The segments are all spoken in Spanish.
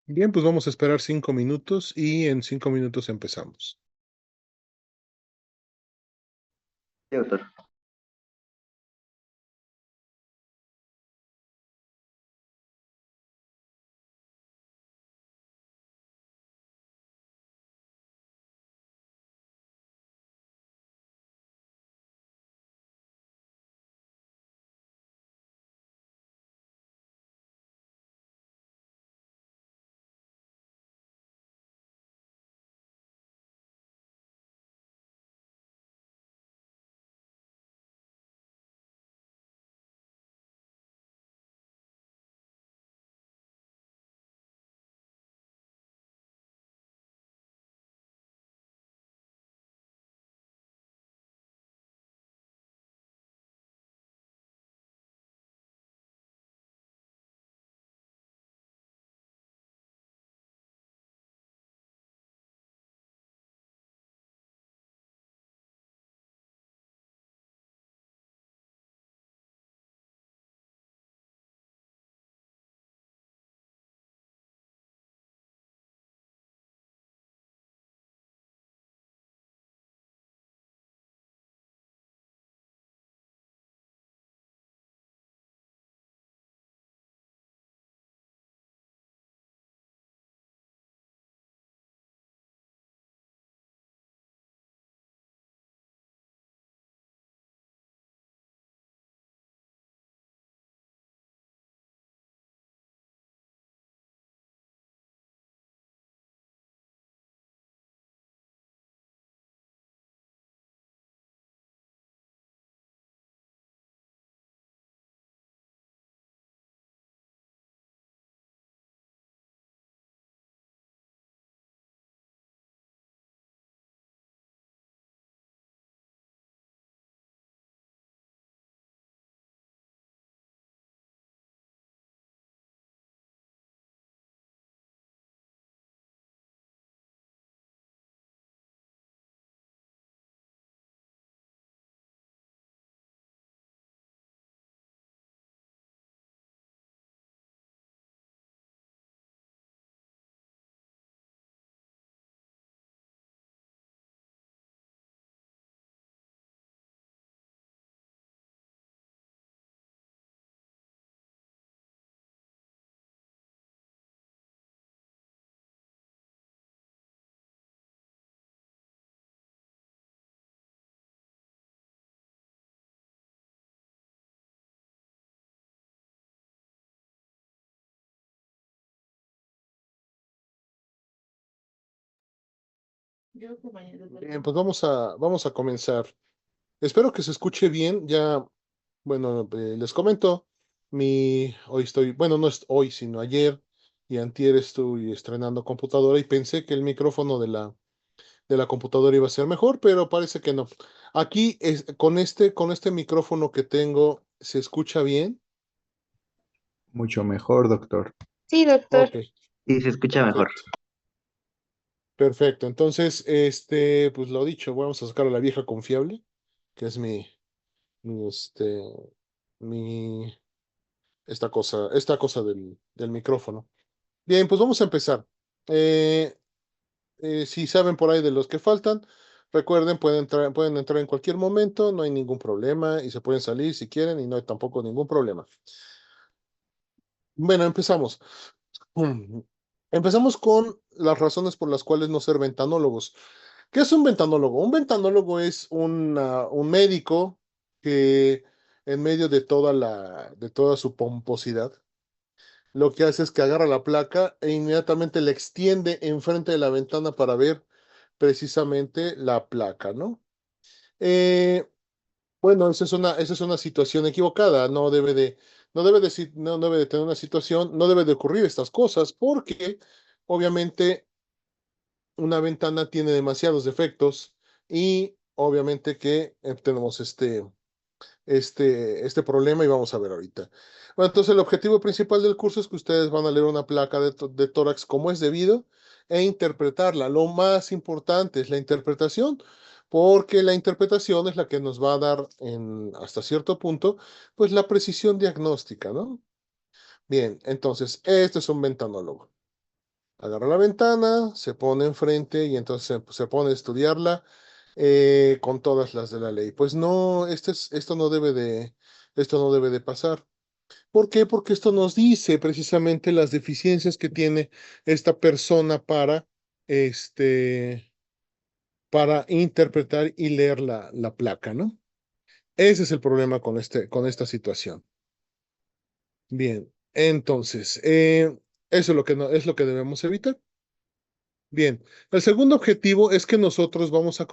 Bien, pues vamos a esperar 5 minutos y en 5 minutos empezamos. Sí, doctor. Bien, pues vamos a comenzar. Espero que se escuche bien. Ya, bueno, les comento, hoy estoy, bueno, no es hoy, sino ayer y antier estoy estrenando computadora y pensé que el micrófono de la computadora iba a ser mejor, pero parece que no. Aquí con este micrófono que tengo, ¿se escucha bien? Mucho mejor, doctor. Sí, doctor. Ok, Sí, se escucha mejor. perfecto. Perfecto. Entonces, pues lo dicho, vamos a sacar a la vieja confiable, que es mi, este, mi, esta cosa del micrófono. Bien, pues vamos a empezar. Eh, si saben por ahí de los que faltan, recuerden, pueden entrar en cualquier momento, no hay ningún problema y se pueden salir si quieren y no hay tampoco ningún problema. Bueno, empezamos. Empezamos con las razones por las cuales no ser ventanólogos. ¿Qué es un ventanólogo? Un ventanólogo es un médico que en medio de toda su pomposidad, lo que hace es que agarra la placa e inmediatamente la extiende enfrente de la ventana para ver precisamente la placa, ¿no? Eh, bueno, esa es una situación equivocada. No debe de tener una situación, no debe de ocurrir estas cosas porque obviamente una ventana tiene demasiados defectos y obviamente que tenemos este problema y vamos a ver ahorita. Bueno, entonces el objetivo principal del curso es que ustedes van a leer una placa de tórax como es debido e interpretarla. Lo más importante es la interpretación, porque la interpretación es la que nos va a dar hasta cierto punto, pues la precisión diagnóstica, ¿no? Bien, entonces, este es un ventanólogo. Agarra la ventana, se pone enfrente y entonces se pone a estudiarla con todas las de la ley. Pues no, esto no debe de pasar. ¿Por qué? Porque esto nos dice precisamente las deficiencias que tiene esta persona este, para interpretar y leer la placa, ¿no? Ese es el problema con esta situación. Bien, entonces, eso es lo que no, es lo que debemos evitar. Bien, el segundo objetivo es que nosotros vamos a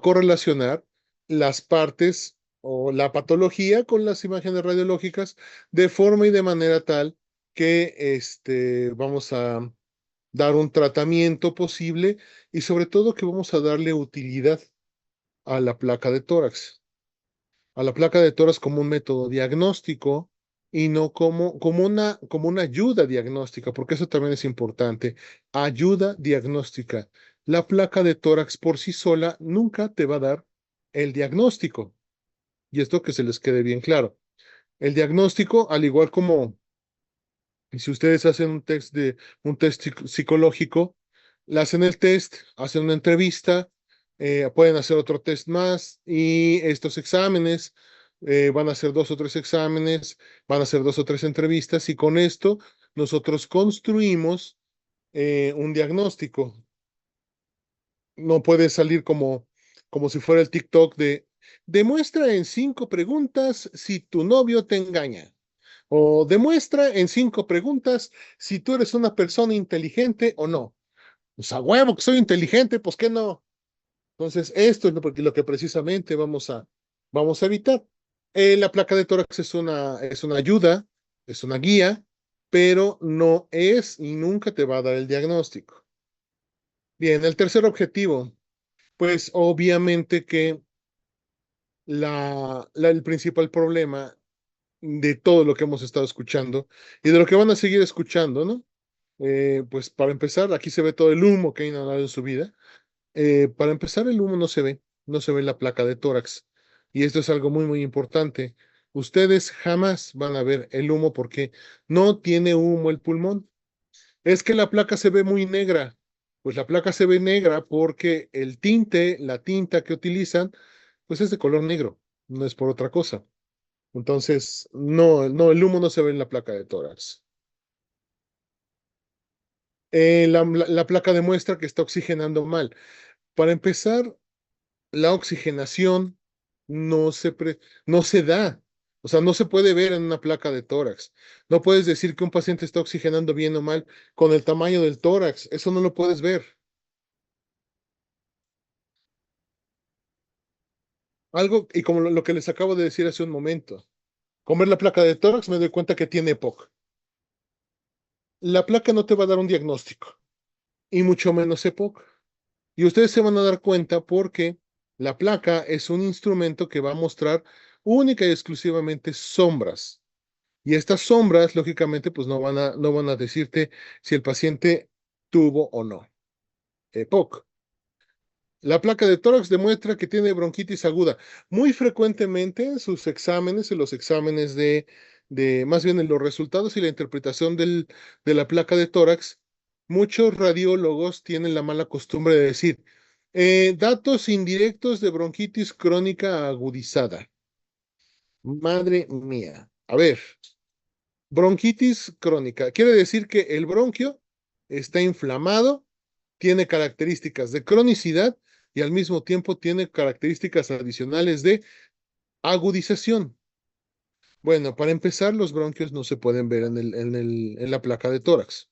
correlacionar las partes o la patología con las imágenes radiológicas de forma y de manera tal que vamos a dar un tratamiento posible y sobre todo que vamos a darle utilidad a la placa de tórax. A la placa de tórax como un método diagnóstico y no como una ayuda diagnóstica, porque eso también es importante. Ayuda diagnóstica. La placa de tórax por sí sola nunca te va a dar el diagnóstico. Y esto que se les quede bien claro. El diagnóstico, al igual como si ustedes hacen un test psicológico, le hacen el test, hacen una entrevista, pueden hacer otro test más y estos exámenes van a ser dos o tres exámenes, van a ser dos o tres entrevistas y con esto nosotros construimos un diagnóstico. No puede salir como si fuera el TikTok de demuestra en 5 preguntas si tu novio te engaña. O demuestra en 5 preguntas si tú eres una persona inteligente o no. Pues a huevo que soy inteligente, pues qué no. Entonces, esto es lo que precisamente vamos a evitar. La placa de tórax es una ayuda, es una guía, pero no es y nunca te va a dar el diagnóstico. Bien, el tercer objetivo, pues obviamente que el principal problema de todo lo que hemos estado escuchando y de lo que van a seguir escuchando, ¿no? Pues para empezar, aquí se ve todo el humo que ha inhalado en su vida. Para empezar, el humo no se ve en la placa de tórax. Y esto es algo muy, muy importante. Ustedes jamás van a ver el humo porque no tiene humo el pulmón. Es que la placa se ve muy negra. Pues la placa se ve negra porque el tinte, la tinta que utilizan, pues es de color negro, no es por otra cosa. Entonces, no, el humo no se ve en la placa de tórax. La placa demuestra que está oxigenando mal. Para empezar, la oxigenación no se, pre- no se da. O sea, no se puede ver en una placa de tórax. No puedes decir que un paciente está oxigenando bien o mal con el tamaño del tórax. Eso no lo puedes ver. Algo, y como lo que les acabo de decir hace un momento. Con ver la placa de tórax me doy cuenta que tiene EPOC. La placa no te va a dar un diagnóstico, y mucho menos EPOC. Y ustedes se van a dar cuenta porque la placa es un instrumento que va a mostrar única y exclusivamente sombras. Y estas sombras, lógicamente, pues no van a decirte si el paciente tuvo o no EPOC. La placa de tórax demuestra que tiene bronquitis aguda. Muy frecuentemente en sus exámenes, en los exámenes más bien en los resultados y la interpretación de la placa de tórax, muchos radiólogos tienen la mala costumbre de decir, datos indirectos de bronquitis crónica agudizada. Madre mía. A ver, bronquitis crónica. Quiere decir que el bronquio está inflamado, tiene características de cronicidad y al mismo tiempo tiene características adicionales de agudización. Bueno, para empezar, los bronquios no se pueden ver en la placa de tórax.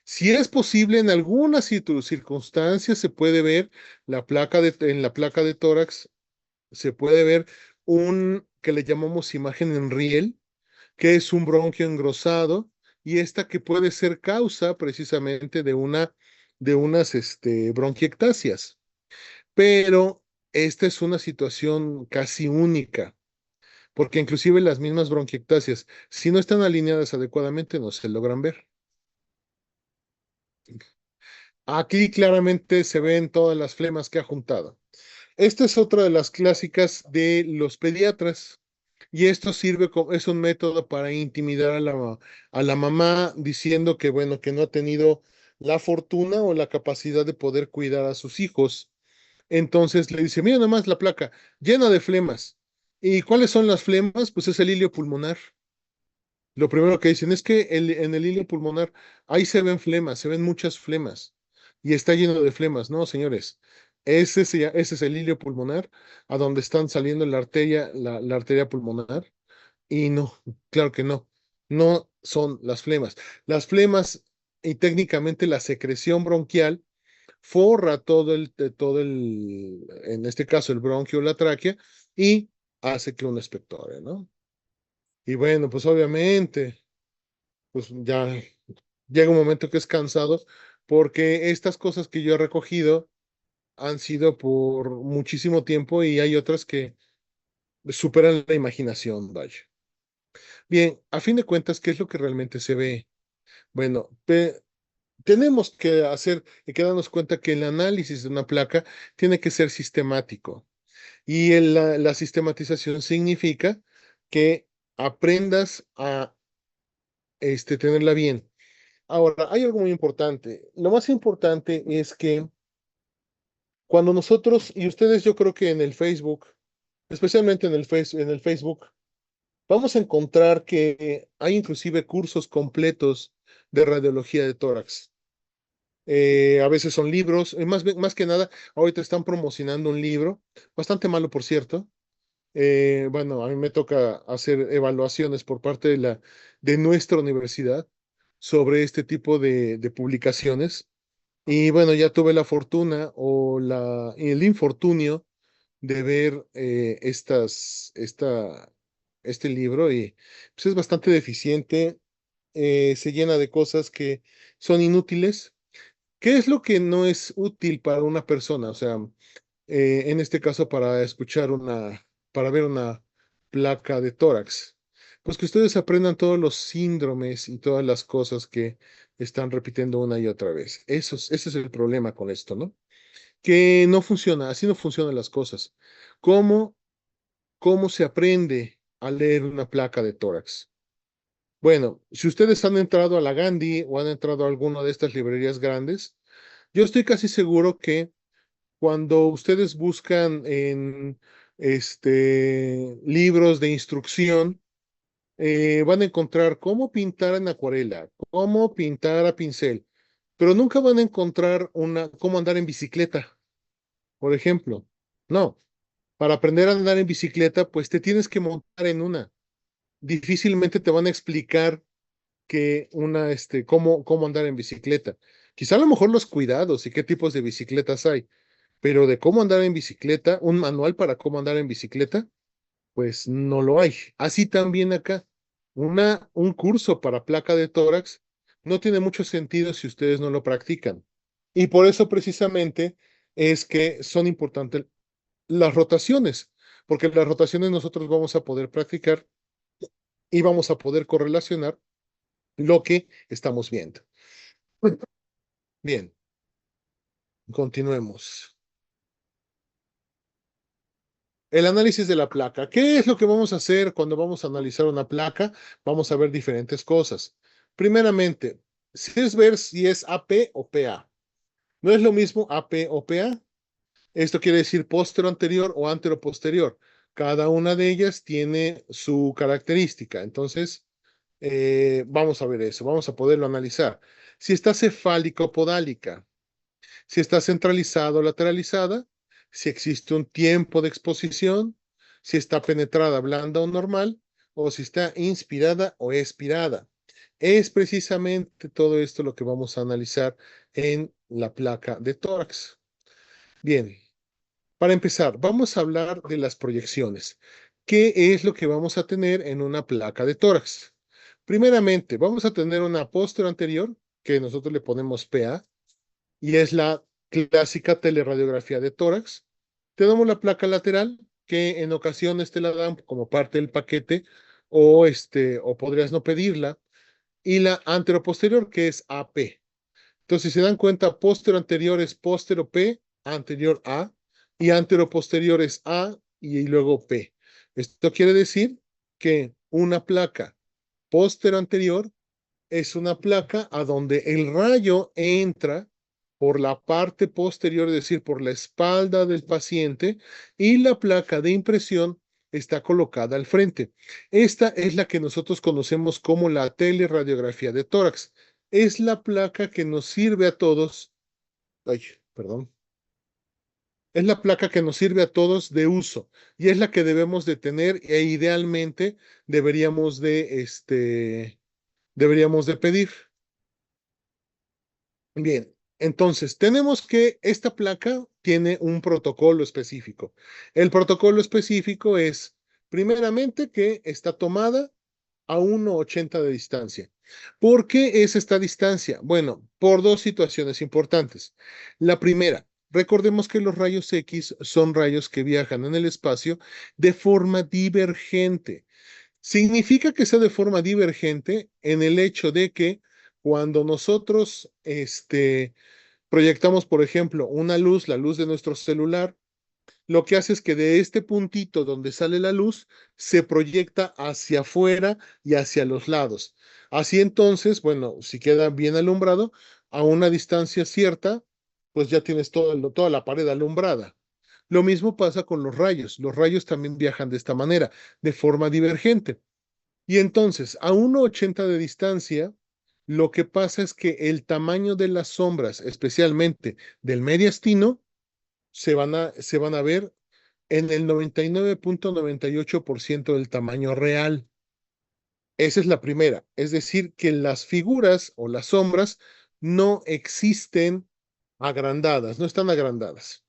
Si es posible, en algunas circunstancias se puede ver en la placa de tórax, se puede ver un que le llamamos imagen en riel, que es un bronquio engrosado y esta que puede ser causa precisamente de unas bronquiectasias. Pero esta es una situación casi única, porque inclusive las mismas bronquiectasias, si no están alineadas adecuadamente, no se logran ver. Aquí claramente se ven todas las flemas que ha juntado. Esta es otra de las clásicas de los pediatras. Y esto sirve como, es un método para intimidar a la mamá diciendo que, bueno, que no ha tenido la fortuna o la capacidad de poder cuidar a sus hijos. Entonces le dice, mira nada más la placa, llena de flemas. ¿Y cuáles son las flemas? Pues es el hilio pulmonar. Lo primero que dicen es que en el hilio pulmonar ahí se ven flemas, se ven muchas flemas y está lleno de flemas. No, señores, ese es el hilio pulmonar, a donde están saliendo la arteria pulmonar. Y no, claro que no, no son las flemas. Las flemas y técnicamente la secreción bronquial forra en este caso el bronquio o la tráquea y hace que uno expectore, ¿no? Y bueno, pues obviamente pues ya llega un momento que es cansado porque estas cosas que yo he recogido han sido por muchísimo tiempo y hay otras que superan la imaginación, vaya. Bien, a fin de cuentas, ¿qué es lo que realmente se ve? Bueno, tenemos que hacer y que darnos cuenta que el análisis de una placa tiene que ser sistemático y la sistematización significa que aprendas a tenerla bien. Ahora, hay algo muy importante. Lo más importante es que cuando nosotros, y ustedes yo creo que en el Facebook, especialmente en el Facebook, vamos a encontrar que hay inclusive cursos completos de radiología de tórax. A veces son libros, más que nada, ahorita están promocionando un libro, bastante malo por cierto. Bueno, a mí me toca hacer evaluaciones por parte de nuestra universidad sobre este tipo de publicaciones. Y bueno, ya tuve la fortuna el infortunio de ver este libro y pues es bastante deficiente, se llena de cosas que son inútiles. ¿Qué es lo que no es útil para una persona? O sea, en este caso para ver una placa de tórax. Pues que ustedes aprendan todos los síndromes y todas las cosas que están repitiendo una y otra vez. Ese es el problema con esto, ¿no? Que no funciona, así no funcionan las cosas. ¿Cómo, cómo se aprende a leer una placa de tórax? Bueno, si ustedes han entrado a la Gandhi o han entrado a alguna de estas librerías grandes, yo estoy casi seguro que cuando ustedes buscan en libros de instrucción, van a encontrar cómo pintar en acuarela, cómo pintar a pincel, pero nunca van a encontrar cómo andar en bicicleta, por ejemplo. No, para aprender a andar en bicicleta, pues te tienes que montar en una. Difícilmente te van a explicar cómo andar en bicicleta. Quizá a lo mejor los cuidados y qué tipos de bicicletas hay, pero de cómo andar en bicicleta, un manual para cómo andar en bicicleta, pues no lo hay. Así también acá, un curso para placa de tórax no tiene mucho sentido si ustedes no lo practican. Y por eso precisamente es que son importantes las rotaciones, porque las rotaciones nosotros vamos a poder practicar y vamos a poder correlacionar lo que estamos viendo. Bien, continuemos. El análisis de la placa. ¿Qué es lo que vamos a hacer cuando vamos a analizar una placa? Vamos a ver diferentes cosas. Primeramente, si es ver si es AP o PA. No es lo mismo AP o PA. Esto quiere decir póstero anterior o antero posterior. Cada una de ellas tiene su característica. Entonces, vamos a ver eso, vamos a poderlo analizar. Si está cefálica o podálica, si está centralizada o lateralizada, si existe un tiempo de exposición, si está penetrada blanda o normal, o si está inspirada o expirada. Es precisamente todo esto lo que vamos a analizar en la placa de tórax. Bien, para empezar, vamos a hablar de las proyecciones. ¿Qué es lo que vamos a tener en una placa de tórax? Primeramente, vamos a tener una póstero anterior, que nosotros le ponemos PA, y es la clásica teleradiografía de tórax. Tenemos la placa lateral, que en ocasiones te la dan como parte del paquete, o podrías no pedirla, y la anteroposterior, que es AP. Entonces, si se dan cuenta, póstero anterior es póstero P, anterior A, y antero posterior es A y luego P. Esto quiere decir que una placa póster anterior es una placa a donde el rayo entra por la parte posterior, es decir, por la espalda del paciente, y la placa de impresión está colocada al frente. Esta es la que nosotros conocemos como la teleradiografía de tórax. Es la placa que nos sirve a todos, ay, perdón, es la placa que nos sirve a todos de uso y es la que debemos de tener e idealmente deberíamos de pedir. Bien, entonces tenemos que esta placa tiene un protocolo específico. El protocolo específico es, primeramente, que está tomada a 1,80 de distancia. ¿Por qué es esta distancia? Bueno, por dos situaciones importantes. La primera, recordemos que los rayos X son rayos que viajan en el espacio de forma divergente. Significa que sea de forma divergente en el hecho de que cuando nosotros proyectamos, por ejemplo, una luz, la luz de nuestro celular, lo que hace es que de este puntito donde sale la luz se proyecta hacia afuera y hacia los lados. Así entonces, bueno, si queda bien alumbrado, a una distancia cierta, pues ya tienes toda la pared alumbrada. Lo mismo pasa con los rayos. Los rayos también viajan de esta manera, de forma divergente. Y entonces, a 1,80 de distancia, lo que pasa es que el tamaño de las sombras, especialmente del mediastino, se van a ver en el 99,98% del tamaño real. Esa es la primera. Es decir, que las figuras o las sombras no existen agrandadas, no están agrandadas.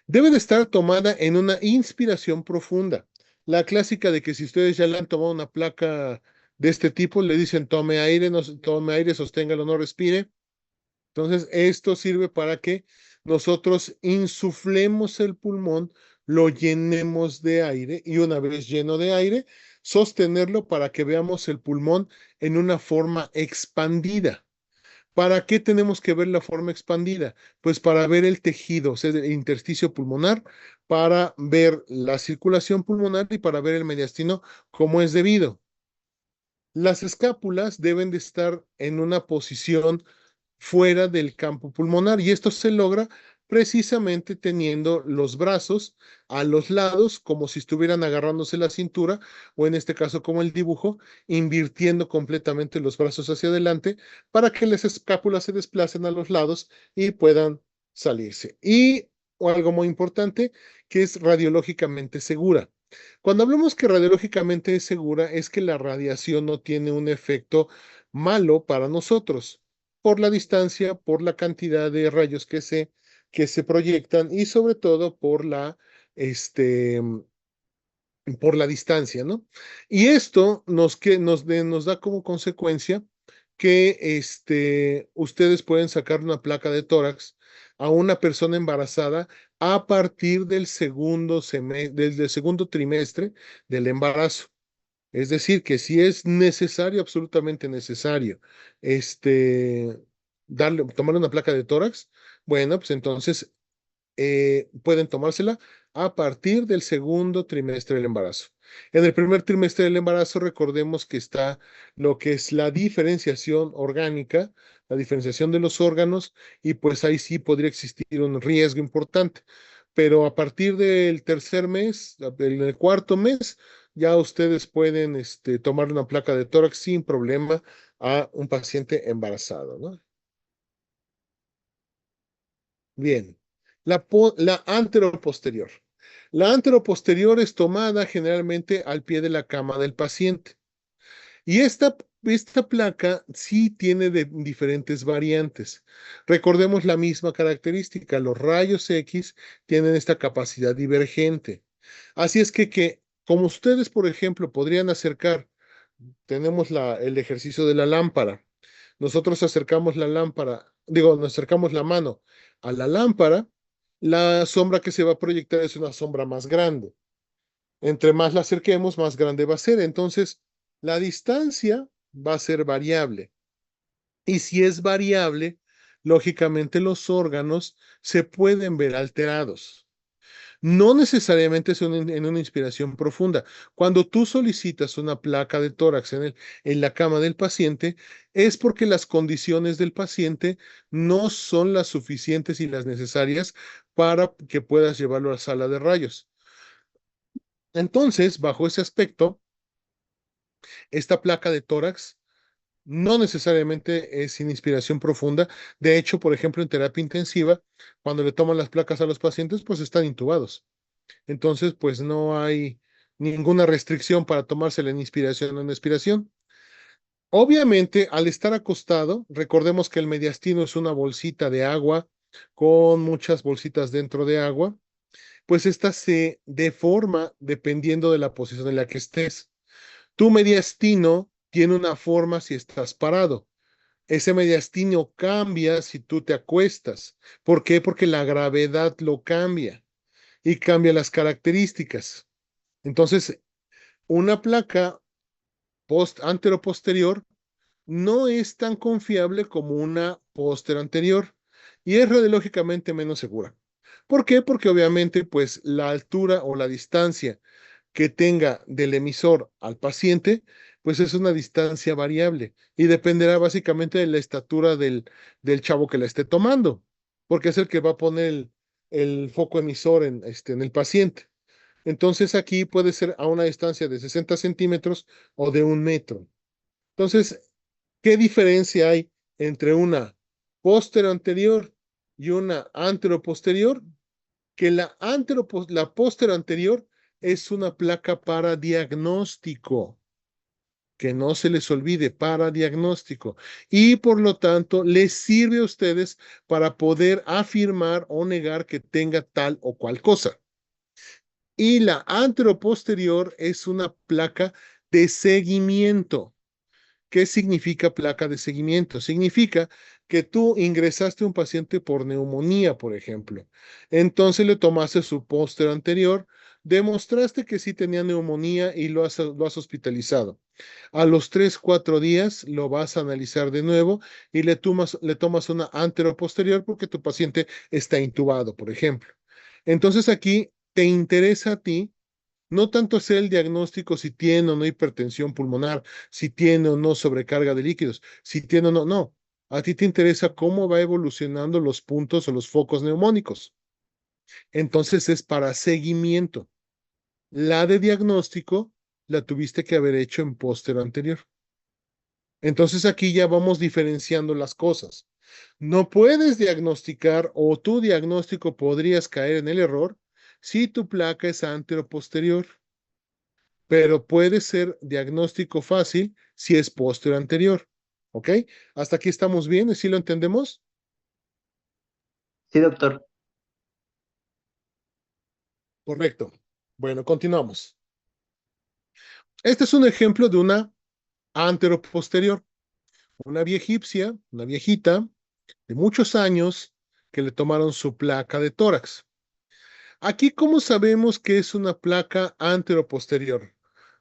Debe de estar tomada en una inspiración profunda. La clásica de que si ustedes ya le han tomado una placa de este tipo, le dicen tome aire, no, tome aire, sosténgalo, no respire. Entonces, esto sirve para que nosotros insuflemos el pulmón, lo llenemos de aire y una vez lleno de aire, sostenerlo para que veamos el pulmón en una forma expandida. ¿Para qué tenemos que ver la forma expandida? Pues para ver el tejido, o sea, el intersticio pulmonar, para ver la circulación pulmonar y para ver el mediastino como es debido. Las escápulas deben de estar en una posición fuera del campo pulmonar y esto se logra precisamente teniendo los brazos a los lados como si estuvieran agarrándose la cintura o en este caso como el dibujo, invirtiendo completamente los brazos hacia adelante para que las escápulas se desplacen a los lados y puedan salirse. Y algo muy importante que es radiológicamente segura. Cuando hablamos que radiológicamente es segura es que la radiación no tiene un efecto malo para nosotros por la distancia, por la cantidad de rayos que se proyectan y sobre todo por la distancia, ¿no? Y esto nos da como consecuencia que ustedes pueden sacar una placa de tórax a una persona embarazada a partir del segundo trimestre del embarazo. Es decir, que si es necesario, absolutamente necesario, tomarle una placa de tórax, bueno, pues entonces pueden tomársela a partir del segundo trimestre del embarazo. En el primer trimestre del embarazo, recordemos que está lo que es la diferenciación orgánica, la diferenciación de los órganos, y pues ahí sí podría existir un riesgo importante. Pero a partir del tercer mes, en el cuarto mes, ya ustedes pueden tomar una placa de tórax sin problema a un paciente embarazado, ¿no? Bien, la anteroposterior. La anteroposterior es tomada generalmente al pie de la cama del paciente. Y esta placa sí tiene diferentes variantes. Recordemos la misma característica. Los rayos X tienen esta capacidad divergente. Así es que como ustedes, por ejemplo, podrían acercar, tenemos el ejercicio de la lámpara. Nosotros acercamos la lámpara, nos acercamos la mano a la lámpara, la sombra que se va a proyectar es una sombra más grande. Entre más la acerquemos, más grande va a ser. Entonces, la distancia va a ser variable. Y si es variable, lógicamente los órganos se pueden ver alterados. No necesariamente es en una inspiración profunda. Cuando tú solicitas una placa de tórax en la cama del paciente, es porque las condiciones del paciente no son las suficientes y las necesarias para que puedas llevarlo a la sala de rayos. Entonces, bajo ese aspecto, esta placa de tórax no necesariamente es sin inspiración profunda. De hecho, por ejemplo, en terapia intensiva, cuando le toman las placas a los pacientes, pues están intubados. Entonces, pues no hay ninguna restricción para tomársela en inspiración o en expiración. Obviamente, al estar acostado, recordemos que el mediastino es una bolsita de agua con muchas bolsitas dentro de agua, pues esta se deforma dependiendo de la posición en la que estés. Tu mediastino tiene una forma si estás parado. Ese mediastino cambia si tú te acuestas. ¿Por qué? Porque la gravedad lo cambia y cambia las características. Entonces, una placa antero-posterior no es tan confiable como una póster anterior y es radiológicamente menos segura. ¿Por qué? Porque obviamente, pues la altura o la distancia que tenga del emisor al paciente, pues es una distancia variable y dependerá básicamente de la estatura del chavo que la esté tomando, porque es el que va a poner el foco emisor en el paciente. Entonces aquí puede ser a una distancia de 60 centímetros o de 1 metro. Entonces, ¿qué diferencia hay entre una póster anterior y una anteroposterior? Que la póster anterior es una placa para diagnóstico, que no se les olvide, para diagnóstico. Y por lo tanto, les sirve a ustedes para poder afirmar o negar que tenga tal o cual cosa. Y la anteroposterior es una placa de seguimiento. ¿Qué significa placa de seguimiento? Significa que tú ingresaste a un paciente por neumonía, por ejemplo. Entonces le tomaste su póster anterior, demostraste que sí tenía neumonía y lo has hospitalizado. A los 3, 4 días lo vas a analizar de nuevo y le tomas una anteroposterior porque tu paciente está intubado, por ejemplo. Entonces aquí te interesa a ti no tanto hacer el diagnóstico si tiene o no hipertensión pulmonar, si tiene o no sobrecarga de líquidos, si tiene o no, no. A ti te interesa cómo va evolucionando los puntos o los focos neumónicos. Entonces es para seguimiento. La de diagnóstico la tuviste que haber hecho en póster anterior. Entonces aquí ya vamos diferenciando las cosas. No puedes diagnosticar o tu diagnóstico podrías caer en el error si tu placa es anteroposterior, pero puede ser diagnóstico fácil si es posterior anterior. ¿Ok? ¿Hasta aquí estamos bien? ¿Sí lo entendemos? Sí, doctor. Correcto. Bueno, continuamos. Este es un ejemplo de una anteroposterior, una viejipsia, una viejita de muchos años que le tomaron su placa de tórax. Aquí, ¿cómo sabemos que es una placa anteroposterior?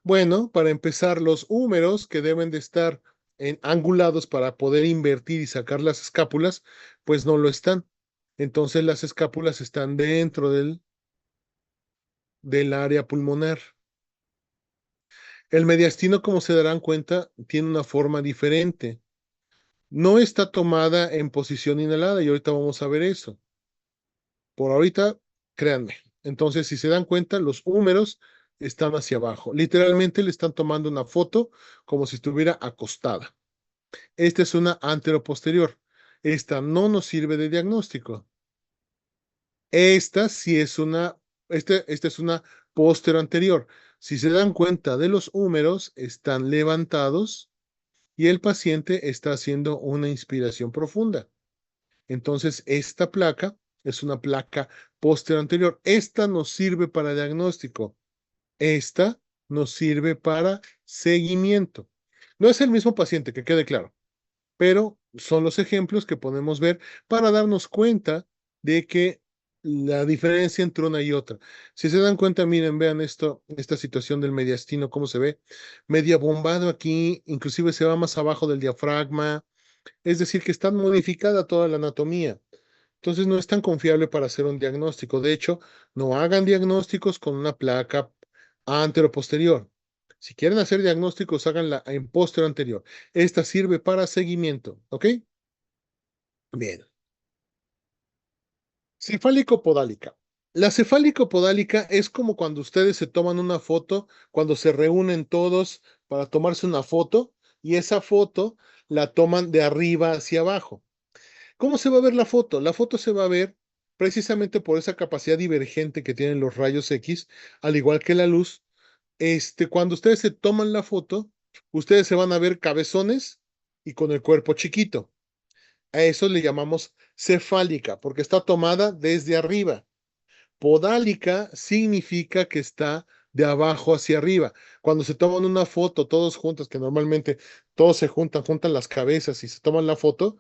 Bueno, para empezar, los húmeros que deben de estar angulados para poder invertir y sacar las escápulas, pues no lo están. Entonces las escápulas están dentro del área pulmonar. El mediastino, como se darán cuenta, tiene una forma diferente. No está tomada en posición inhalada y ahorita vamos a ver eso. Por ahorita, créanme. Entonces, si se dan cuenta, los húmeros están hacia abajo. Literalmente le están tomando una foto como si estuviera acostada. Esta es una anteroposterior. Esta no nos sirve de diagnóstico. Esta sí es esta es una póstero anterior. Si se dan cuenta de los húmeros, están levantados y el paciente está haciendo una inspiración profunda. Entonces, esta placa es una placa posterior anterior. Esta nos sirve para diagnóstico. Esta nos sirve para seguimiento. No es el mismo paciente, que quede claro, pero son los ejemplos que podemos ver para darnos cuenta de que la diferencia entre una y otra. Si se dan cuenta, miren, vean esto, esta situación del mediastino, cómo se ve, media bombado aquí, inclusive se va más abajo del diafragma, es decir, que está modificada toda la anatomía. Entonces no es tan confiable para hacer un diagnóstico. De hecho, no hagan diagnósticos con una placa anteroposterior. Si quieren hacer diagnósticos, háganla en posterior anterior. Esta sirve para seguimiento, ¿ok? Bien. Cefálico-podálica. La cefálico-podálica es como cuando ustedes se toman una foto, cuando se reúnen todos para tomarse una foto y esa foto la toman de arriba hacia abajo. ¿Cómo se va a ver la foto? La foto se va a ver precisamente por esa capacidad divergente que tienen los rayos X, al igual que la luz. Cuando ustedes se toman la foto, ustedes se van a ver cabezones y con el cuerpo chiquito. A eso le llamamos cefálica, porque está tomada desde arriba. Podálica significa que está de abajo hacia arriba. Cuando se toman una foto todos juntos, que normalmente todos se juntan las cabezas y se toman la foto,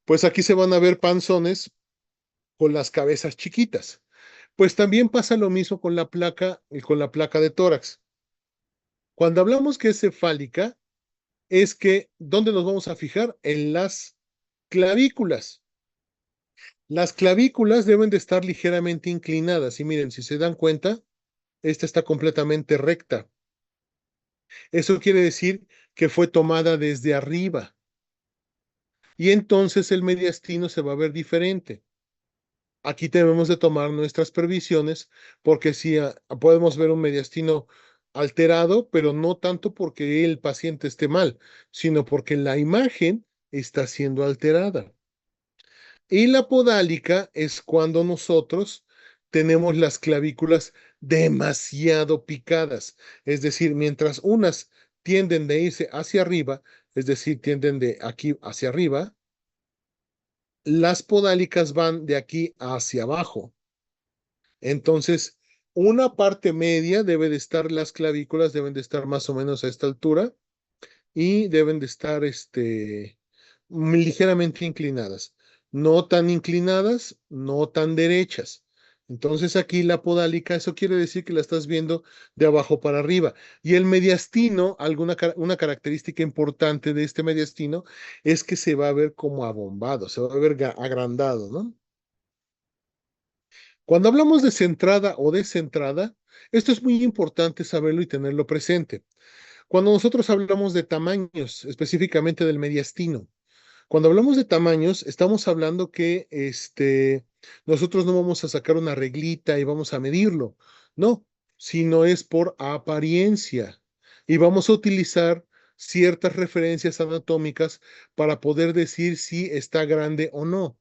pues aquí se van a ver panzones con las cabezas chiquitas. Pues también pasa lo mismo con la placa y con la placa de tórax. Cuando hablamos que es cefálica, es que, ¿dónde nos vamos a fijar? En las clavículas. Las clavículas deben de estar ligeramente inclinadas. Y miren, si se dan cuenta, esta está completamente recta. Eso quiere decir que fue tomada desde arriba. Y entonces el mediastino se va a ver diferente. Aquí debemos de tomar nuestras previsiones porque si podemos ver un mediastino alterado, pero no tanto porque el paciente esté mal, sino porque la imagen está siendo alterada. Y la podálica es cuando nosotros tenemos las clavículas demasiado picadas, es decir, mientras unas tienden de irse hacia arriba, es decir, tienden de aquí hacia arriba, las podálicas van de aquí hacia abajo. Entonces, una parte media debe de estar, las clavículas deben de estar más o menos a esta altura y deben de estar ligeramente inclinadas. No tan inclinadas, no tan derechas. Entonces aquí la podálica, eso quiere decir que la estás viendo de abajo para arriba. Y el mediastino, una característica importante de este mediastino es que se va a ver como abombado, se va a ver agrandado, ¿no? Cuando hablamos de centrada o descentrada, esto es muy importante saberlo y tenerlo presente. Cuando nosotros hablamos de tamaños, específicamente del mediastino, cuando hablamos de tamaños, estamos hablando que nosotros no vamos a sacar una reglita y vamos a medirlo, no, sino es por apariencia. Y vamos a utilizar ciertas referencias anatómicas para poder decir si está grande o no.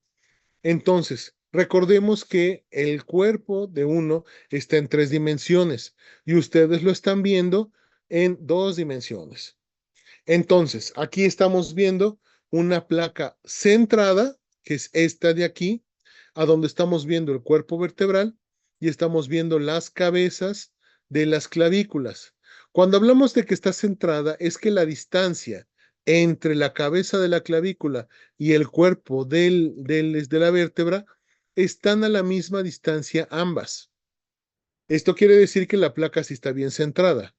Entonces, recordemos que el cuerpo de uno está en 3 dimensiones y ustedes lo están viendo en 2 dimensiones. Entonces, aquí estamos viendo una placa centrada, que es esta de aquí, a donde estamos viendo el cuerpo vertebral y estamos viendo las cabezas de las clavículas. Cuando hablamos de que está centrada, es que la distancia entre la cabeza de la clavícula y el cuerpo de la vértebra están a la misma distancia ambas. Esto quiere decir que la placa sí está bien centrada.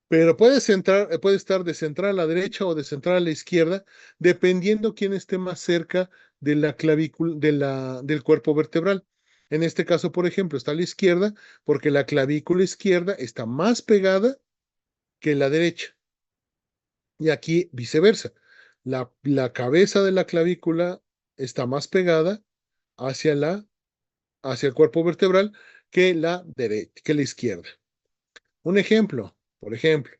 Pero puede estar de central a la derecha o de central a la izquierda, dependiendo quién esté más cerca de la clavícula, del cuerpo vertebral. En este caso, por ejemplo, está a la izquierda porque la clavícula izquierda está más pegada que la derecha. Y aquí viceversa. La cabeza de la clavícula está más pegada hacia hacia el cuerpo vertebral que la derecha, que la izquierda. Un ejemplo, por ejemplo.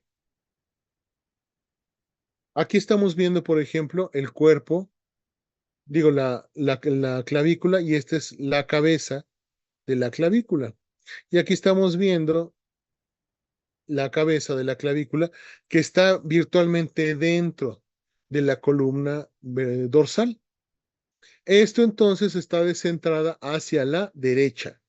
Aquí estamos viendo, por ejemplo, el cuerpo, digo, la clavícula, y esta es la cabeza de la clavícula. Y aquí estamos viendo la cabeza de la clavícula que está virtualmente dentro de la columna dorsal. Esto entonces está descentrada hacia la derecha.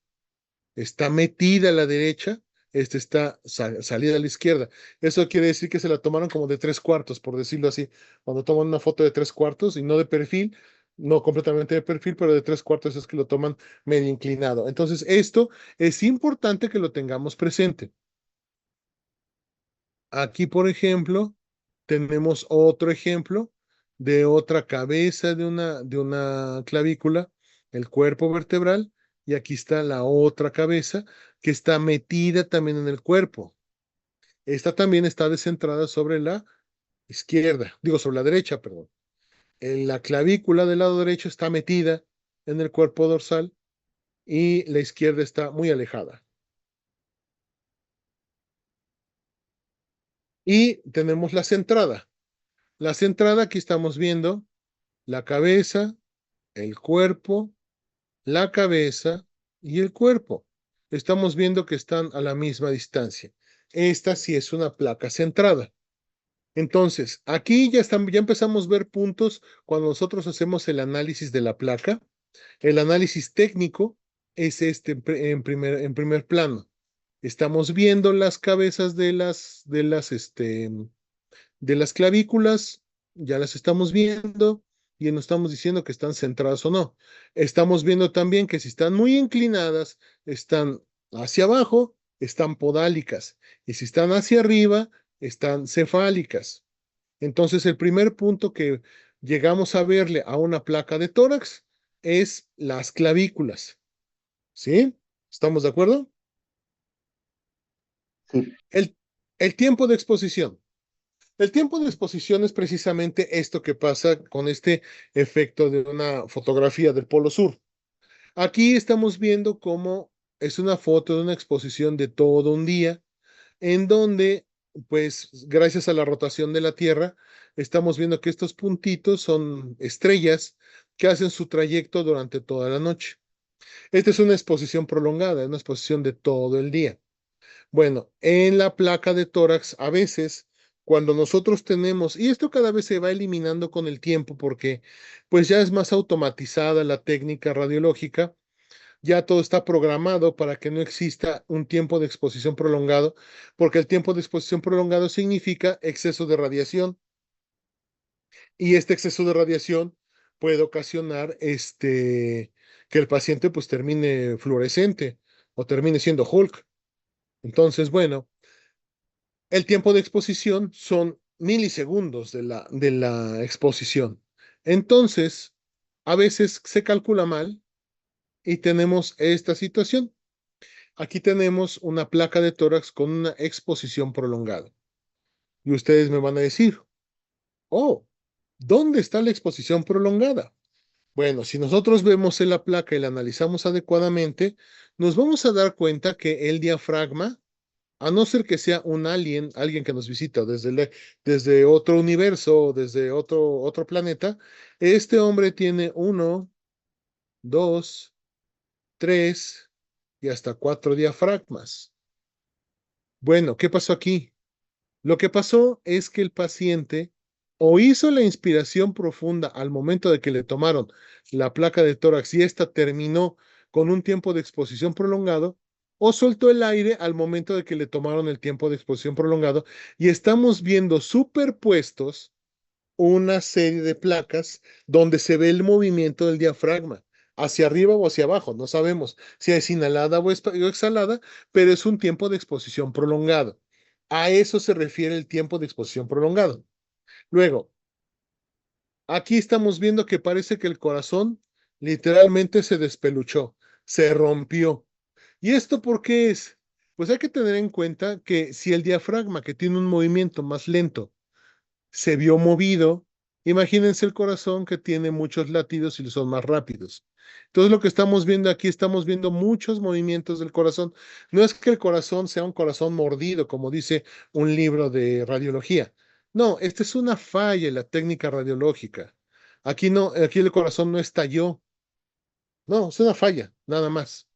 Está metida a la derecha, está salida a la izquierda. Eso quiere decir que se la tomaron como de 3/4, por decirlo así. Cuando toman una foto de 3/4 y no de perfil, no completamente de perfil, pero de 3/4 es que lo toman medio inclinado. Entonces, esto es importante que lo tengamos presente. Aquí, por ejemplo, tenemos otro ejemplo de otra cabeza de una clavícula. el cuerpo vertebral, y aquí está la otra cabeza que está metida también en el cuerpo. Esta también está descentrada sobre la izquierda, digo sobre la derecha, perdón. La clavícula del lado derecho está metida en el cuerpo dorsal y la izquierda está muy alejada. Y tenemos la centrada. La centrada, aquí estamos viendo la cabeza, el cuerpo, la cabeza y el cuerpo. Estamos viendo que están a la misma distancia. Esta sí es una placa centrada. Entonces, aquí ya empezamos a ver puntos cuando nosotros hacemos el análisis de la placa. El análisis técnico es este en primer plano. Estamos viendo las cabezas de las clavículas, ya las estamos viendo y no estamos diciendo que están centradas o no. Estamos viendo también que si están muy inclinadas, están hacia abajo, están podálicas, y si están hacia arriba, están cefálicas. Entonces, el primer punto que llegamos a verle a una placa de tórax es las clavículas. ¿Sí? ¿Estamos de acuerdo? Sí, El, el tiempo de exposición. El tiempo de exposición es precisamente esto que pasa con este efecto de una fotografía del Polo Sur. Aquí estamos viendo cómo es una foto de una exposición de todo un día, en donde, pues, gracias a la rotación de la Tierra, estamos viendo que estos puntitos son estrellas que hacen su trayecto durante toda la noche. Esta es una exposición prolongada, una exposición de todo el día. Bueno, en la placa de tórax, a veces, cuando nosotros tenemos, y esto cada vez se va eliminando con el tiempo porque pues ya es más automatizada la técnica radiológica, ya todo está programado para que no exista un tiempo de exposición prolongado, porque el tiempo de exposición prolongado significa exceso de radiación, y este exceso de radiación puede ocasionar que el paciente pues termine fluorescente o termine siendo Hulk. Entonces, bueno. El tiempo de exposición son milisegundos de la exposición. Entonces, a veces se calcula mal y tenemos esta situación. Aquí tenemos una placa de tórax con una exposición prolongada. Y ustedes me van a decir, oh, ¿dónde está la exposición prolongada? Bueno, si nosotros vemos en la placa y la analizamos adecuadamente, nos vamos a dar cuenta que el diafragma, a no ser que sea un alien, alguien que nos visita desde otro universo, desde otro planeta, este hombre tiene uno, dos, tres y hasta cuatro diafragmas. Bueno, ¿qué pasó aquí? Lo que pasó es que el paciente o hizo la inspiración profunda al momento de que le tomaron la placa de tórax y esta terminó con un tiempo de exposición prolongado, o soltó el aire al momento de que le tomaron el tiempo de exposición prolongado, y estamos viendo superpuestos una serie de placas donde se ve el movimiento del diafragma, hacia arriba o hacia abajo, no sabemos si es inhalada o exhalada, pero es un tiempo de exposición prolongado. A eso se refiere el tiempo de exposición prolongado. Luego, aquí estamos viendo que parece que el corazón literalmente se despeluchó, se rompió. ¿Y esto por qué es? Pues hay que tener en cuenta que si el diafragma, que tiene un movimiento más lento, se vio movido, imagínense el corazón que tiene muchos latidos y son más rápidos. Entonces lo que estamos viendo aquí, estamos viendo muchos movimientos del corazón. No es que el corazón sea un corazón mordido, como dice un libro de radiología. No, esta es una falla en la técnica radiológica. Aquí no, aquí el corazón no estalló. No, es una falla, nada más.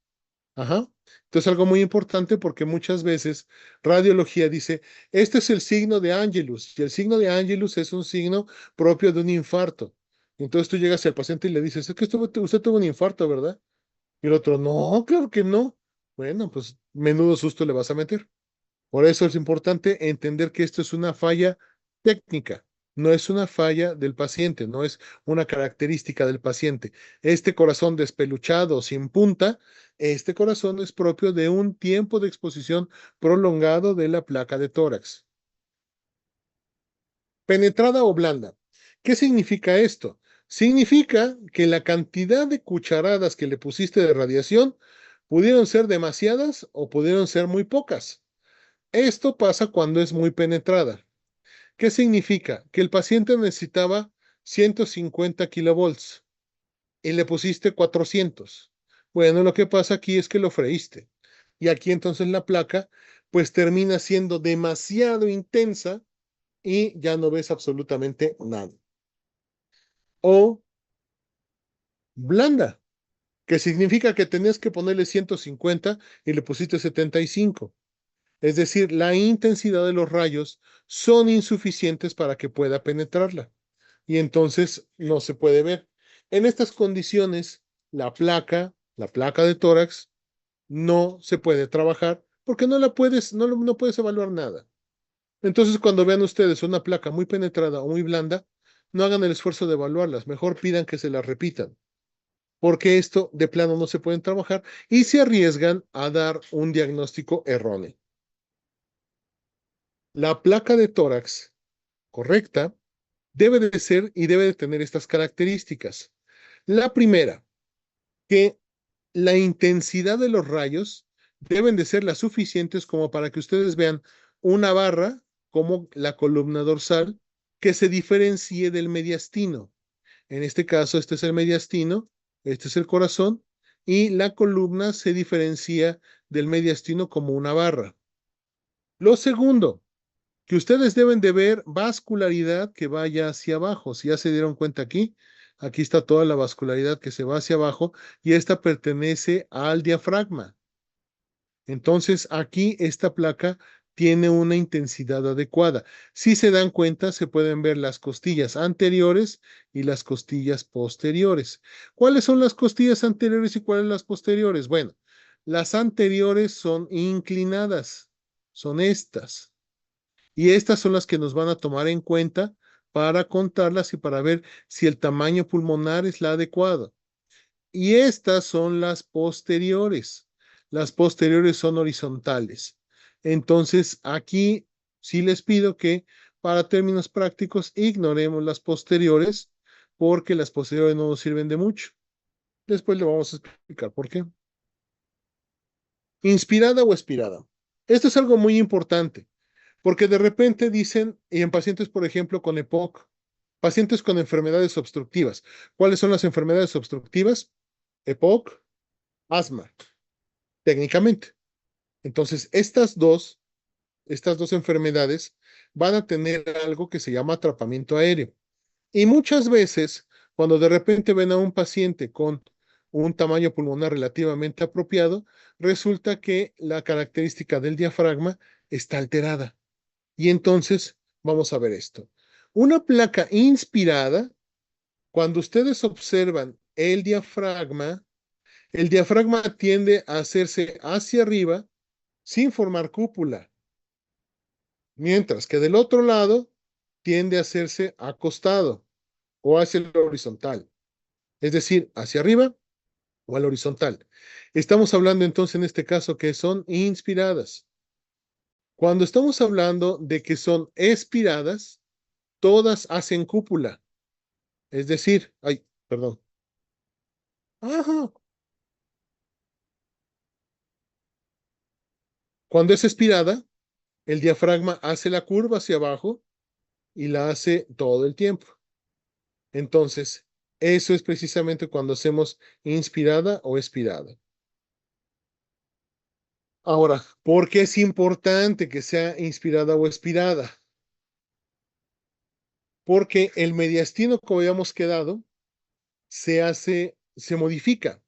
Ajá. Entonces, algo muy importante porque muchas veces radiología dice, este es el signo de Angelus, y el signo de Angelus es un signo propio de un infarto. Entonces tú llegas al paciente y le dices, es que usted tuvo un infarto, ¿verdad? Y el otro, no, claro que no. Bueno, pues menudo susto le vas a meter. Por eso es importante entender que esto es una falla técnica, no es una falla del paciente, no es una característica del paciente. Este corazón despeluchado, sin punta, este corazón es propio de un tiempo de exposición prolongado de la placa de tórax. Penetrada o blanda. ¿Qué significa esto? Significa que la cantidad de cucharadas que le pusiste de radiación pudieron ser demasiadas o pudieron ser muy pocas. Esto pasa cuando es muy penetrada. ¿Qué significa? Que el paciente necesitaba 150 kilovolts y le pusiste 400. Bueno, lo que pasa aquí es que lo freíste. Y aquí entonces la placa pues termina siendo demasiado intensa y ya no ves absolutamente nada. O blanda, que significa que tenías que ponerle 150 y le pusiste 75. Es decir, la intensidad de los rayos son insuficientes para que pueda penetrarla y entonces no se puede ver. En estas condiciones, la placa de tórax, no se puede trabajar porque no puedes evaluar nada. Entonces, cuando vean ustedes una placa muy penetrada o muy blanda, no hagan el esfuerzo de evaluarlas, mejor pidan que se las repitan, porque esto de plano no se pueden trabajar y se arriesgan a dar un diagnóstico erróneo. La placa de tórax correcta debe de ser y debe de tener estas características. La primera, que la intensidad de los rayos deben de ser las suficientes como para que ustedes vean una barra como la columna dorsal que se diferencie del mediastino. En este caso, este es el mediastino, este es el corazón y la columna se diferencia del mediastino como una barra. Lo segundo, que ustedes deben de ver vascularidad que vaya hacia abajo. Si ya se dieron cuenta aquí, aquí está toda la vascularidad que se va hacia abajo y esta pertenece al diafragma. Entonces, aquí esta placa tiene una intensidad adecuada. Si se dan cuenta, se pueden ver las costillas anteriores y las costillas posteriores. ¿Cuáles son las costillas anteriores y cuáles las posteriores? Bueno, las anteriores son inclinadas, son estas. Y estas son las que nos van a tomar en cuenta para contarlas y para ver si el tamaño pulmonar es la adecuada. Y estas son las posteriores. Las posteriores son horizontales. Entonces, aquí sí les pido que para términos prácticos ignoremos las posteriores porque las posteriores no nos sirven de mucho. Después le vamos a explicar por qué. Inspirada o expirada. Esto es algo muy importante. Porque de repente dicen, y en pacientes, por ejemplo, con EPOC, pacientes con enfermedades obstructivas. ¿Cuáles son las enfermedades obstructivas? EPOC, asma, técnicamente. Entonces, estas dos enfermedades van a tener algo que se llama atrapamiento aéreo. Y muchas veces, cuando de repente ven a un paciente con un tamaño pulmonar relativamente apropiado, resulta que la característica del diafragma está alterada. Y entonces vamos a ver esto. Una placa inspirada, cuando ustedes observan el diafragma tiende a hacerse hacia arriba sin formar cúpula, mientras que del otro lado tiende a hacerse acostado o hacia el horizontal, es decir, hacia arriba o al horizontal. Estamos hablando entonces en este caso que son inspiradas. Cuando estamos hablando de que son expiradas, todas hacen cúpula. Es decir, ay, perdón. Ajá. Cuando es expirada, el diafragma hace la curva hacia abajo y la hace todo el tiempo. Entonces, eso es precisamente cuando hacemos inspirada o expirada. Ahora, ¿por qué es importante que sea inspirada o expirada? Porque el mediastino, como habíamos quedado, se modifica.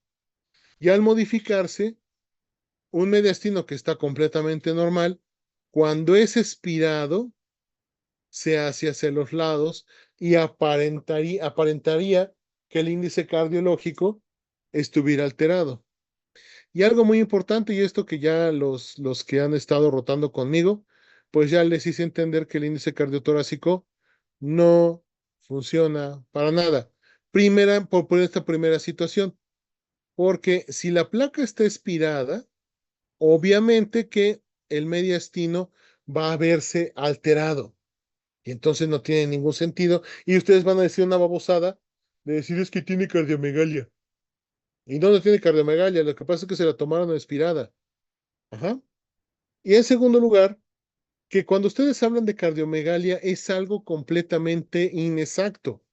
Y al modificarse, un mediastino que está completamente normal, cuando es expirado, se hace hacia los lados y aparentaría que el índice cardiológico estuviera alterado. Y algo muy importante, y esto que ya los que han estado rotando conmigo, pues ya les hice entender que el índice cardiotorácico no funciona para nada. Primera, por esta primera situación, porque si la placa está expirada, obviamente que el mediastino va a verse alterado y entonces no tiene ningún sentido y ustedes van a decir una babosada de decir es que tiene cardiomegalia. ¿Y dónde tiene cardiomegalia? Lo que pasa es que se la tomaron aspirada. Ajá. Y en segundo lugar, que cuando ustedes hablan de cardiomegalia es algo completamente inexacto.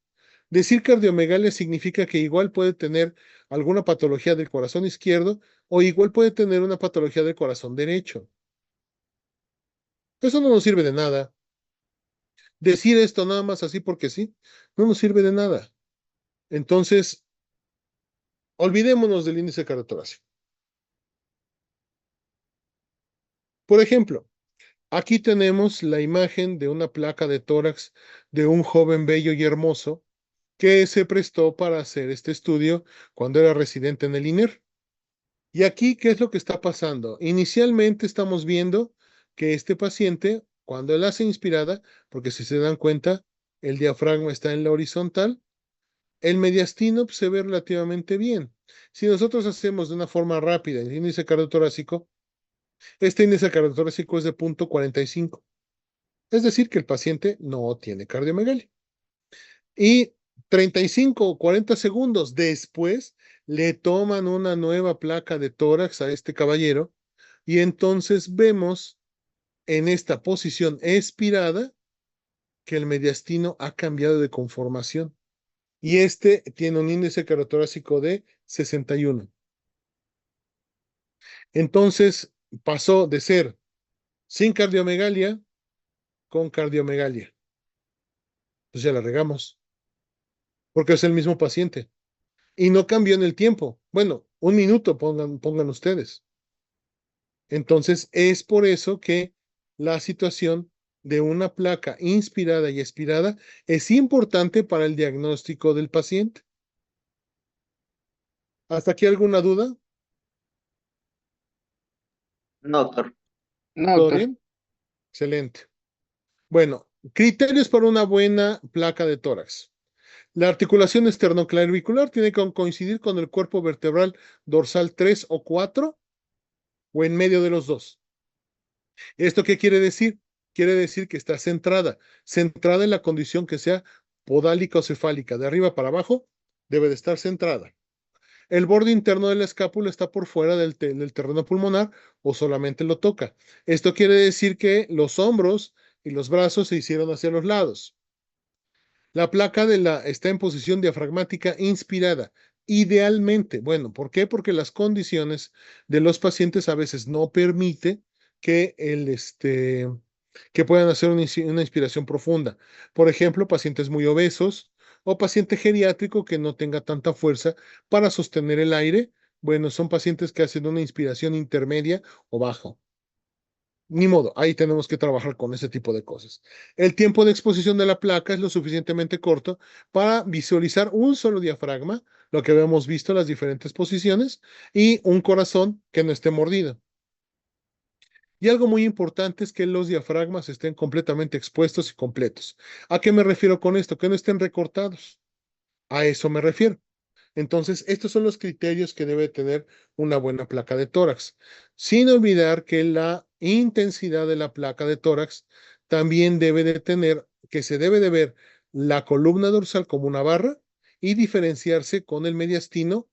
Decir cardiomegalia significa que igual puede tener alguna patología del corazón izquierdo o igual puede tener una patología del corazón derecho. Eso no nos sirve de nada. Decir esto nada más así porque sí, no nos sirve de nada. Entonces, olvidémonos del índice cardiotorácico. Por ejemplo, aquí tenemos la imagen de una placa de tórax de un joven bello y hermoso que se prestó para hacer este estudio cuando era residente en el INER. Y aquí, ¿qué es lo que está pasando? Inicialmente estamos viendo que este paciente, cuando él hace inspirada, porque si se dan cuenta, el diafragma está en la horizontal, el mediastino pues, se ve relativamente bien. Si nosotros hacemos de una forma rápida el índice cardiotorácico, este índice cardiotorácico es de 0.45. Es decir, que el paciente no tiene cardiomegalia. Y 35 o 40 segundos después le toman una nueva placa de tórax a este caballero y entonces vemos en esta posición expirada que el mediastino ha cambiado de conformación y este tiene un índice cardiotorácico de 61. Entonces pasó de ser sin cardiomegalia con cardiomegalia. Pues ya la regamos, porque es el mismo paciente. Y no cambió en el tiempo. Bueno, un minuto pongan ustedes. Entonces es por eso que la situación de una placa inspirada y expirada es importante para el diagnóstico del paciente. ¿Hasta aquí alguna duda? No, doctor. No, ¿Todo doctor. bien? Excelente. Bueno, criterios para una buena placa de tórax. La articulación esternoclavicular tiene que coincidir con el cuerpo vertebral dorsal 3 o 4 o en medio de los dos. ¿Esto qué quiere decir? Quiere decir que está centrada en la condición que sea podálica o cefálica, de arriba para abajo, debe de estar centrada. El borde interno de la escápula está por fuera del terreno pulmonar o solamente lo toca. Esto quiere decir que los hombros y los brazos se hicieron hacia los lados. La placa está en posición diafragmática inspirada. Idealmente, bueno, ¿por qué? Porque las condiciones de los pacientes a veces no permite que, que puedan hacer una inspiración profunda. Por ejemplo, pacientes muy obesos o paciente geriátrico que no tenga tanta fuerza para sostener el aire. Bueno, son pacientes que hacen una inspiración intermedia o baja. Ni modo, ahí tenemos que trabajar con ese tipo de cosas. El tiempo de exposición de la placa es lo suficientemente corto para visualizar un solo diafragma, lo que habíamos visto en las diferentes posiciones, y un corazón que no esté mordido. Y algo muy importante es que los diafragmas estén completamente expuestos y completos. ¿A qué me refiero con esto? Que no estén recortados. A eso me refiero. Entonces, estos son los criterios que debe tener una buena placa de tórax, sin olvidar que la intensidad de la placa de tórax también debe de tener, que se debe de ver la columna dorsal como una barra y diferenciarse con el mediastino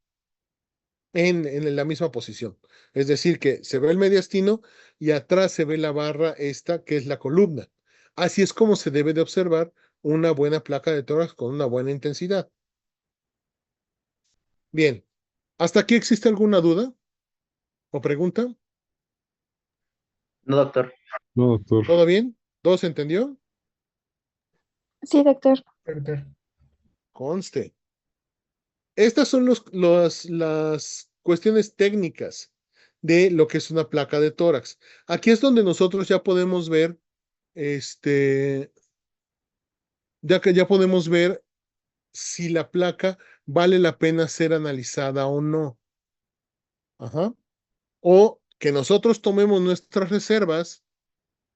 en la misma posición. Es decir, que se ve el mediastino y atrás se ve la barra esta que es la columna. Así es como se debe de observar una buena placa de tórax con una buena intensidad. Bien, ¿hasta aquí existe alguna duda o pregunta? No, doctor. No, doctor. ¿Todo bien? ¿Todo se entendió? Sí, doctor. Doctor. Conste. Estas son las cuestiones técnicas de lo que es una placa de tórax. Aquí es donde nosotros ya podemos ver, este, ya que ya podemos ver si la placa vale la pena ser analizada o no. Ajá. O que nosotros tomemos nuestras reservas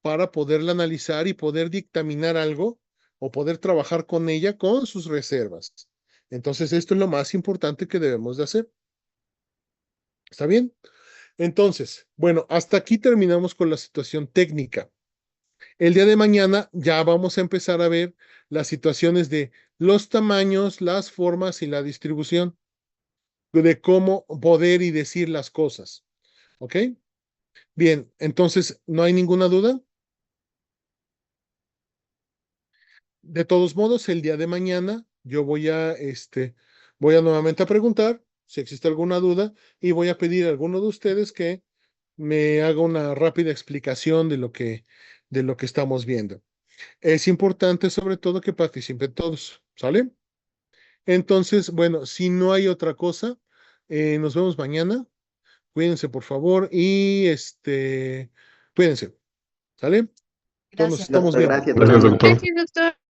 para poderla analizar y poder dictaminar algo o poder trabajar con ella con sus reservas. Entonces, esto es lo más importante que debemos de hacer. ¿Está bien? Entonces, bueno, hasta aquí terminamos con la situación técnica. El día de mañana ya vamos a empezar a ver las situaciones de los tamaños, las formas y la distribución, de cómo poder y decir las cosas. ¿Ok? Bien, entonces, ¿no hay ninguna duda? De todos modos, el día de mañana yo voy a nuevamente a preguntar si existe alguna duda y voy a pedir a alguno de ustedes que me haga una rápida explicación de lo que estamos viendo. Es importante sobre todo que participen todos, ¿sale? Entonces, bueno, si no hay otra cosa, nos vemos mañana. Cuídense, por favor, y cuídense, ¿sale? Entonces nos Gracias. estamos Doctor, viendo. gracias. Gracias, Buenas noches. doctor. Gracias, doctor.